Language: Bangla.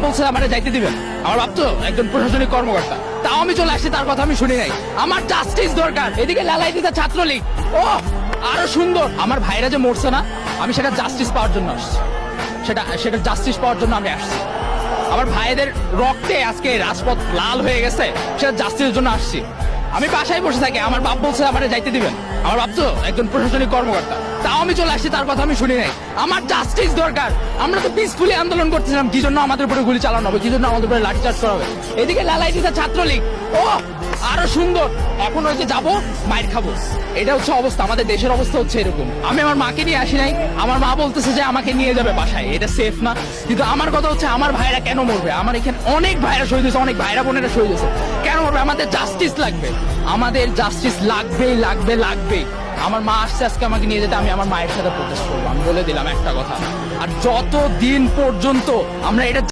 বলছে আমার যাইতে দিবেন, আমার বাপ তো একজন প্রশাসনিক কর্মকর্তা, তাও আমি চলে আসছি, তার কথা আমি শুনি নাই। আমার জাস্টিস দরকার। এদিকে লালাই দিতে ছাত্রলীগ, ও আরো সুন্দর। আমার ভাইরা যে মরছে না, আমি সেটা জাস্টিস পাওয়ার জন্য আসছি, সেটা জাস্টিস পাওয়ার জন্য আমি আসছি। আমার ভাইদের রক্তে আজকে রাজপথ লাল হয়ে গেছে, সেটা জাস্টিসের জন্য আসছি। আমি বাসায় বসে থাকি, আমার বাপ বলছে আমার যাইতে দিবেন, আমার বাপ তো একজন প্রশাসনিক কর্মকর্তা, তাও আমি চলে আসছি, তার কথা আমি শুনি নাই। আমার জাস্টিস দরকার। আমরা তো পিসফুলি আন্দোলন করতেছিলাম, কি জন্য আমাদের উপরে গুলি চালানো হবে, কি জন্য আমাদের উপরে লাঠিচার্জ করা হবে। এদিকে লালাই দিতে ছাত্রলীগ, ও আরো সুন্দর। এখন ওই যে যাবো, মাইর খাবো, এটা হচ্ছে অবস্থা। আমাদের দেশের অবস্থা হচ্ছে এরকম। আমি আমার মাকে নিয়ে আসি নাই, আমার মা বলতেছে যে আমাকে নিয়ে যাবে বাসায়, এটা সেফ না। কিন্তু আমার কথা হচ্ছে আমার ভাইরা কেন মরবে? আমার এখানে অনেক ভাইরা শহীদ হয়েছে, অনেক ভাইরা বোনেরা শহীদ হয়েছে, কেন মরবে? আমাদের জাস্টিস লাগবে, আমাদের জাস্টিস লাগবেই, লাগবে, লাগবেই। আমার মা আসছে আজকে আমাকে নিয়ে যেতে, আমি আমার মায়ের সাথে প্রোটেস্ট করবো, আমি বলে দিলাম একটা কথা। আর যতদিন পর্যন্ত আমরা এটা